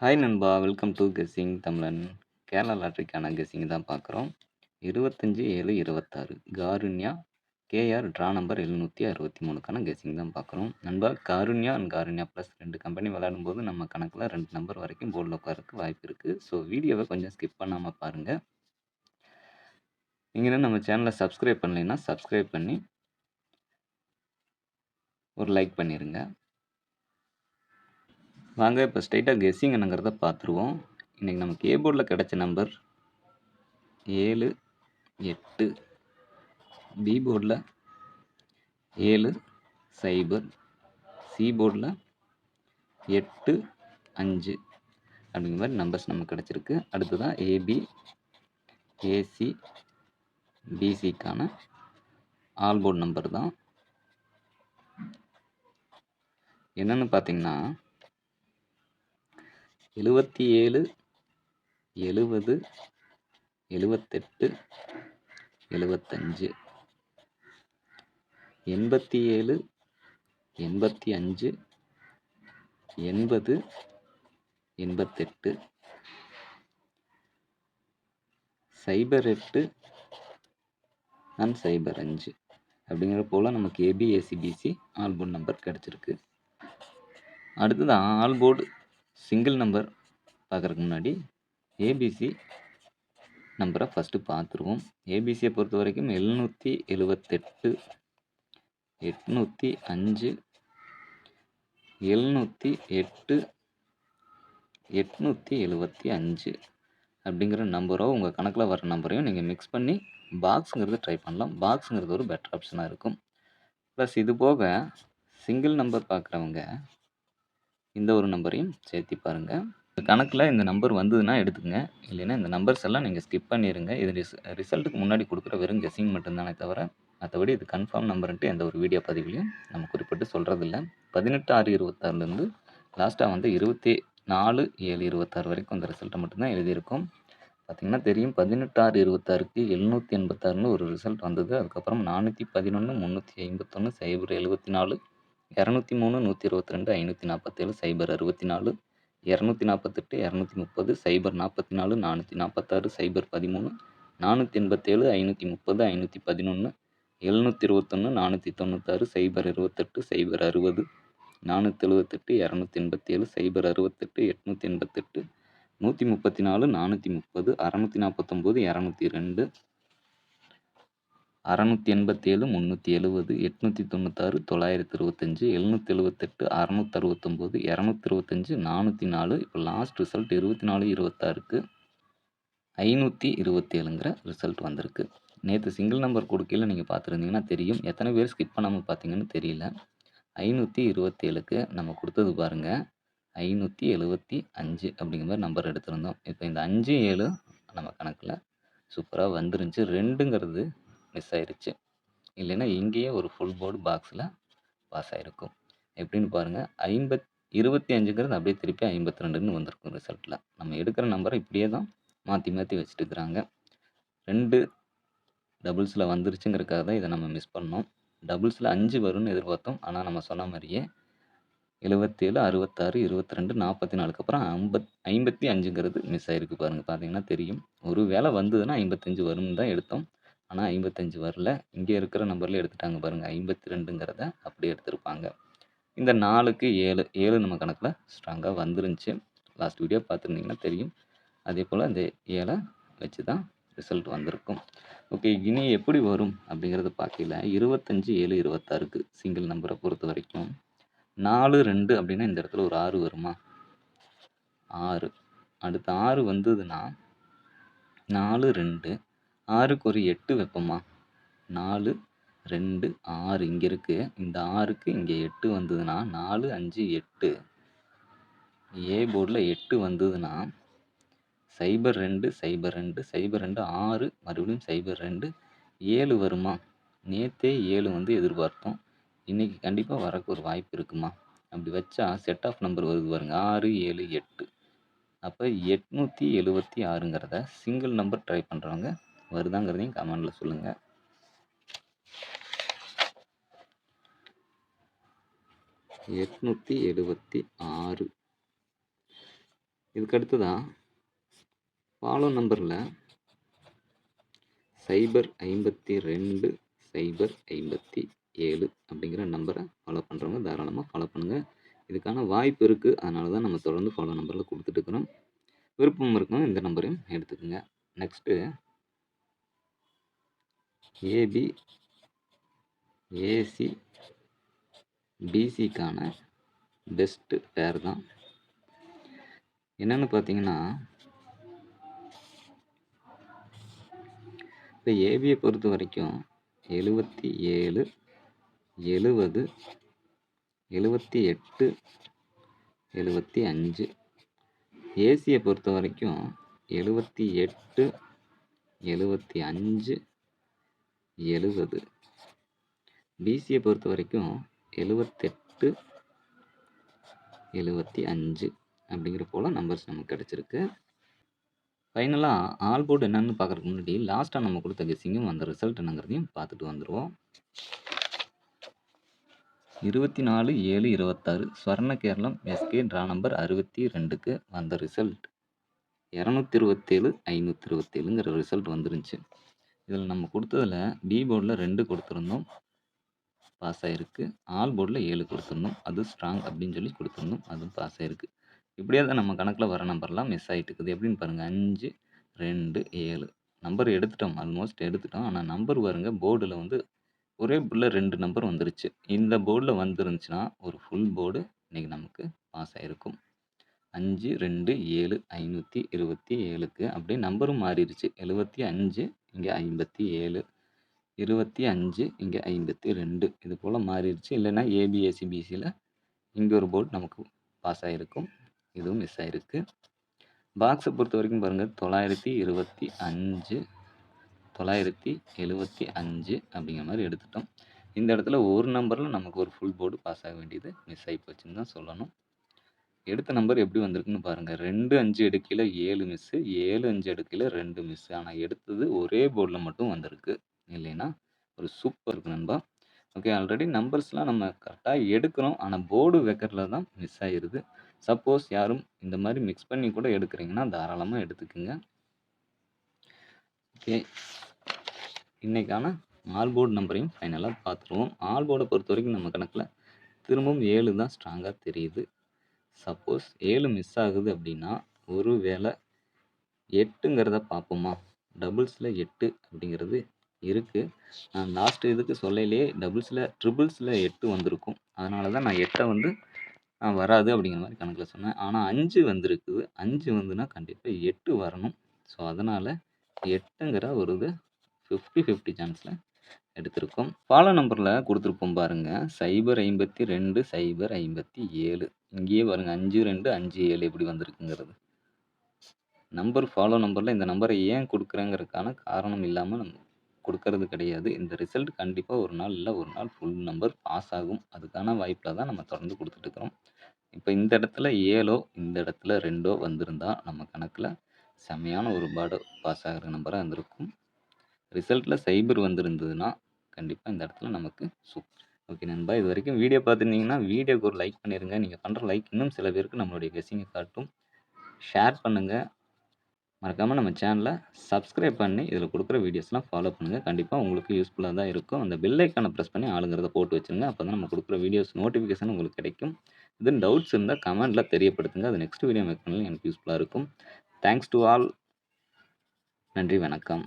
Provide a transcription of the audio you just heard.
Hi நண்பா! Welcome to guessing தமிழன். Kerala லாட்டரிக்கான guessing தான் பார்க்குறோம். 25/7/26 காருண்யா கேஆர் ட்ரா நம்பர் 763க்கான கெஸ்ஸிங் தான் பார்க்குறோம். நண்பா Karunya and Karunya plus 2 company விளையாடும்போது நம்ம கணக்கில் 2 நம்பர் வரைக்கும் போர்டில் உட்காரக்கு வாய்ப்பு இருக்குது. ஸோ வீடியோவை கொஞ்சம் ஸ்கிப் பண்ணாமல் பாருங்கள். நீங்கள் இன்னும் நம்ம சேனலை சப்ஸ்கிரைப் பண்ணலைன்னா சப்ஸ்கிரைப் பண்ணி ஒரு லைக் பண்ணிடுங்க. வாங்க இப்போ ஸ்ட்ரைட்டாக கெஸ்ஸிங் என்னங்கிறத பார்த்துருவோம். இன்றைக்கி நமக்கு ஏ போர்டில் கிடைச்ச நம்பர் 7, 8, பி போர்டில் 7, 0, சி போர்டில் 8, 5 அப்படிங்கிற மாதிரி நம்பர்ஸ் நமக்கு கிடச்சிருக்கு. அடுத்ததான் ஏபி, ஏசி, பிசிக்கான ஆல் போர்டு நம்பர் தான். என்னென்னு பார்த்தீங்கன்னா 77, 70, 78, 75, 87, 85, 80, 88, 08 அண்ட் 05 அப்படிங்கிற போல் நமக்கு AB, AC, BC all board number கிடச்சிருக்கு. அடுத்தது ஆல் போர்டு சிங்கிள் நம்பர் பார்க்குறதுக்கு முன்னாடி ஏபிசி நம்பரை ஃபஸ்ட்டு பார்த்துருவோம். ஏபிசியை பொறுத்த வரைக்கும் 778, 805, 708, 875 அப்படிங்கிற நம்பரோ உங்கள் கணக்கில் வர நம்பரையும் நீங்கள் மிக்ஸ் பண்ணி பாக்ஸுங்கிறது ட்ரை பண்ணலாம். பாக்ஸுங்கிறது ஒரு பெட்டர் ஆப்ஷனாக இருக்கும். ப்ளஸ் இது போக சிங்கிள் நம்பர் பார்க்குறவங்க இந்த ஒரு நம்பரையும் சேர்த்தி பாருங்கள். கணக்கில் இந்த நம்பர் வந்ததுன்னா எடுத்துக்கங்க, இல்லைன்னா இந்த நம்பர்ஸ் எல்லாம் நீங்கள் ஸ்கிப் பண்ணிடுங்க. இது ரிசல்ட்டுக்கு முன்னாடி கொடுக்குற வெறும் கெஸ்ஸிங் மட்டும்தானே தவிர மற்றபடி இது கன்ஃபார்ம் நம்பர்ன்ட்டு எந்த ஒரு வீடியோ பதிவுலையும் நம்ம குறிப்பிட்டு சொல்கிறதில்ல. 18/6/26லேருந்து லாஸ்ட்டாக வந்து 24/7/26 வரைக்கும் அந்த ரிசல்ட்டை மட்டும்தான் எழுதியிருக்கோம். பார்த்திங்கன்னா தெரியும், 18/6/26க்கு 786ன்னு ஒரு ரிசல்ட் வந்தது. அதுக்கப்புறம் 411, 351, 074, 203, 122, 547, 064, 248, 230, 044, 446, 013, 487, 530, 511, 721, 496, 028, 060, 478, 287, 068, 888, 134, 430, 649, 202, 687, 370, 896, 925, 778, 669, 225, 404. இப்போ லாஸ்ட் ரிசல்ட் 24/26க்கு 527ங்கிற ரிசல்ட் வந்திருக்கு. நேற்று சிங்கிள் நம்பர் கொடுக்கையில் நீங்கள் பார்த்துருந்தீங்கன்னா தெரியும். எத்தனை பேர் ஸ்கிப் பண்ணாமல் பார்த்தீங்கன்னு தெரியல. 527க்கு நம்ம கொடுத்தது பாருங்கள், 575 அப்படிங்கிற மாதிரி நம்பர் எடுத்திருந்தோம். இப்போ இந்த 5, 7 நம்ம கணக்கில் சூப்பராக வந்துருந்துச்சு. 2ங்கிறது மிஸ் ஆயிடுச்சு, இல்லைன்னா இங்கேயே ஒரு ஃபுல் போர்டு பாக்ஸில் பாஸ் ஆகிருக்கும். எப்படின்னு பாருங்கள், 25ங்கிறது அப்படியே திருப்பி 52ன்னு வந்திருக்கும் ரிசல்ட்டில். நம்ம எடுக்கிற நம்பரை இப்படியே தான் மாற்றி மாற்றி வச்சுட்டு இருக்கிறாங்க. 2 டபுள்ஸில் வந்துருச்சுங்கிறதுக்காக தான் இதை நம்ம மிஸ் பண்ணோம். டபுள்ஸில் 5 வரும்னு எதிர்பார்த்தோம். ஆனால் நம்ம சொன்ன மாதிரியே 77, 66, 22, 44க்கு அப்புறம் 55ங்கிறது மிஸ் ஆகிருக்கு பாருங்கள். பார்த்தீங்கன்னா தெரியும். ஒரு வேளை வந்ததுன்னா 55 வரும்னு தான் எடுத்தோம். ஆனால் 55 வரல. இங்கே இருக்கிற நம்பரில் எடுத்துட்டாங்க பாருங்கள். 52ங்கிறத அப்படியே எடுத்திருப்பாங்க. இந்த 4க்கு 7, 7 நம்ம கணக்கில் ஸ்ட்ராங்காக வந்துருந்துச்சு. லாஸ்ட் வீடியோ பார்த்துருந்தீங்கன்னா தெரியும். அதே போல் இந்த 7 வச்சு தான் ரிசல்ட் வந்திருக்கும். ஓகே, இனி எப்படி வரும் அப்படிங்கிறத பார்க்கல. 25/7/26க்கு சிங்கிள் நம்பரை பொறுத்த வரைக்கும் 4, 2 அப்படின்னா இந்த இடத்துல ஒரு 6 வருமா? 6. அடுத்து 6 வந்ததுன்னா 4, 2, 6க்கு ஒரு 8 வைப்போமா? 4, 2, 6 இங்கே இருக்குது. இந்த 6க்கு இங்கே 8 வந்ததுன்னா 4, 5, 8. ஏ போர்டில் 8 வந்ததுன்னா 02, 02, 02, 6 மறுபடியும் 02, 7 வருமா? நேற்றே 7 வந்து எதிர்பார்த்தோம். இன்றைக்கி கண்டிப்பாக வரக்கு ஒரு வாய்ப்பு இருக்குமா? அப்படி வச்சா செட் ஆஃப் நம்பர் வருது பாருங்க, 6, 7, 8. அப்போ 876ங்கிறத சிங்கிள் நம்பர் ட்ரை பண்ணுறவங்க வருதாங்கிறதையும் கமெண்டில் சொல்லுங்கள். எட்நூற்றி 76 இதுக்கு அடுத்ததா ஃபாலோ நம்பரில் 052 057 அப்படிங்கிற நம்பரை ஃபாலோ பண்ணுறவங்க தாராளமாக ஃபாலோ பண்ணுங்கள். இதுக்கான வாய்ப்பு இருக்குது. அதனால தான் நம்ம தொடர்ந்து ஃபாலோ நம்பரில் கொடுத்துட்ருக்குறோம். விருப்பம் இருக்கணும் இந்த நம்பரையும் எடுத்துக்கோங்க. நெக்ஸ்ட்டு ஏபி ஏசி பிசிக்கான பெஸ்ட்டு பேர் தான். என்னென்னு பார்த்தீங்கன்னா, இப்போ ஏபியை பொறுத்த வரைக்கும் 77 70 78 75. ஏசியை பொறுத்த வரைக்கும் 78 75 70. பிசியை பொறுத்த வரைக்கும் 78 75 அப்படிங்கிற போல் நம்பர்ஸ் நமக்கு கிடச்சிருக்கு. ஃபைனலாக ஆல் போர்டு என்னென்னு பார்க்குறதுக்கு முன்னாடி லாஸ்ட்டாக நம்ம கொடுத்த கெஸ்ஸிங்கும் அந்த ரிசல்ட் என்னங்கிறதையும் பார்த்துட்டு வந்துடுவோம். 24/7/26 ஸ்வர்ண கேரளம் எஸ்கே ட்ரா நம்பர் 62க்கு வந்த ரிசல்ட் 227 527ங்கிற ரிசல்ட் வந்துருந்துச்சு. இதில் நம்ம கொடுத்ததில் பி போர்டில் 2 கொடுத்துருந்தோம், பாஸ் ஆகிருக்கு. ஆல் போர்டில் 7 கொடுத்துருந்தோம், அது ஸ்ட்ராங் அப்படின்னு சொல்லி கொடுத்துருந்தோம், அதுவும் பாஸ் ஆகிருக்கு. இப்படியே தான் நம்ம கணக்கில் வர நம்பர்லாம் மிஸ் ஆகிட்டு இருக்குது. எப்படின்னு பாருங்கள், 5 2 7 நம்பர் எடுத்துட்டோம், ஆல்மோஸ்ட் எடுத்துட்டோம். ஆனால் நம்பர் பாருங்கள், போர்டில் வந்து ஒரே போர்டில் 2 நம்பர் வந்துருச்சு. இந்த போர்டில் வந்துருந்துச்சுன்னா ஒரு ஃபுல் போர்டு இன்றைக்கி நமக்கு பாஸ் ஆகிருக்கும். 5 2 7 527க்கு அப்படியே நம்பரும் மாறிடுச்சு. 75 இங்கே 57, 25 இங்கே 52 இது போல் மாறிடுச்சு. இல்லைன்னா ஏபிஎஸ்சிபிசியில் இங்கே ஒரு போர்டு நமக்கு பாஸ் ஆகிருக்கும், இதுவும் மிஸ் ஆகிருக்கு. பாக்ஸை பொறுத்த வரைக்கும் பாருங்கள், 925 975 அப்படிங்கிற மாதிரி எடுத்துட்டோம். இந்த இடத்துல ஒரு நம்பரில் நமக்கு ஒரு ஃபுல் போர்டு பாஸ் ஆக வேண்டியது மிஸ் ஆகி போச்சுன்னு தான் சொல்லணும். எடுத்த நம்பர் எப்படி வந்திருக்குன்னு பாருங்கள், 2 5 எடுக்கையில் 7 மிஸ்ஸு, 7 5 எடுக்கையில் 2 மிஸ்ஸு. ஆனால் எடுத்தது ஒரே போர்டில் மட்டும் வந்திருக்கு. இல்லைன்னா ஒரு சூப்பர் இருக்கு நண்பா. ஓகே, ஆல்ரெடி நம்பர்ஸ்லாம் நம்ம கரெக்டாக எடுக்கிறோம், ஆனால் போர்டு வைக்கிறதுல தான் மிஸ் ஆகிடுது. சப்போஸ் யாரும் இந்த மாதிரி மிக்ஸ் பண்ணி கூட எடுக்கிறீங்கன்னா தாராளமாக எடுத்துக்குங்க. ஓகே, இன்றைக்கான ஆல் போர்டு நம்பரையும் ஃபைனலாக பார்த்துருவோம். ஆல் போர்டை பொறுத்த வரைக்கும் நம்ம கணக்கில் திரும்பவும் 7 தான் ஸ்ட்ராங்காக தெரியுது. சப்போஸ் 7 மிஸ் ஆகுது அப்படின்னா ஒரு வேளை 8ங்கிறத பார்ப்போமா. டபுள்ஸில் 8 அப்படிங்கிறது இருக்குது. நான் லாஸ்ட்டு இதுக்கு சொல்லலையே டபுள்ஸில் ட்ரிபிள்ஸில் 8 வந்திருக்கும். அதனால தான் நான் 8 வந்து வராது அப்படிங்கிற மாதிரி கணக்கில் சொன்னேன். ஆனால் 5 வந்திருக்குது. 5 வந்துன்னா கண்டிப்பாக 8 வரணும். ஸோ அதனால் 8ங்கிற ஒரு இது 50-50 சான்ஸில் எடுத்திருக்கோம். ஃபாலோ நம்பரில் கொடுத்துருப்போம் பாருங்கள், 052 057. இங்கேயே பாருங்கள், 52 57 எப்படி வந்திருக்குங்கிறது. நம்பர் ஃபாலோ நம்பரில் இந்த நம்பரை ஏன் கொடுக்குறேங்கிறதுக்கான காரணம் இல்லாமல் நம்ம கொடுக்கறது கிடையாது. இந்த ரிசல்ட் கண்டிப்பாக ஒரு நாள் இல்லை ஒரு நாள் ஃபுல் நம்பர் பாஸ் ஆகும். அதுக்கான வாய்ப்பில் தான் நம்ம தொடர்ந்து கொடுத்துட்ருக்குறோம். இப்போ இந்த இடத்துல 7ஓ இந்த இடத்துல 2ஓ வந்திருந்தா நம்ம கணக்கில் செம்மையான ஒரு பாடு பாஸ் ஆகிற நம்பராக இருந்திருக்கும். ரிசல்ட்டில் 0 வந்திருந்ததுன்னா கண்டிப்பாக இந்த இடத்துல நமக்கு சூப்பர். ஓகே நண்பா, இது வரைக்கும் வீடியோ பார்த்துருந்தீங்கன்னா வீடியோக்கு ஒரு லைக் பண்ணிடுங்க. நீங்கள் பண்ணுற லைக் இன்னும் சில பேருக்கு நம்மளுடைய கெஸ்ஸிங்கை காட்டும். ஷேர் பண்ணுங்கள். மறக்காமல் நம்ம சேனலை சப்ஸ்கிரைப் பண்ணி இதில் கொடுக்குற வீடியோஸ்லாம் ஃபாலோ பண்ணுங்கள். கண்டிப்பாக உங்களுக்கு யூஸ்ஃபுல்லாக தான் இருக்கும். அந்த பெல் ஐக்கானை ப்ரெஸ் பண்ணி ஆளுங்கிறத போட்டு வச்சுருங்க. அப்போ தான் நம்ம கொடுக்குற வீடியோஸ் நோட்டிஃபிகேஷன் உங்களுக்கு கிடைக்கும். இது டவுட்ஸ் இருந்தால் கமெண்ட்டில் தெரியப்படுத்துங்க. அது நெக்ஸ்ட் வீடியோ மேக் பண்ணல எனக்கு யூஸ்ஃபுல்லாக இருக்கும். Thanks to all. நன்றி, வணக்கம்.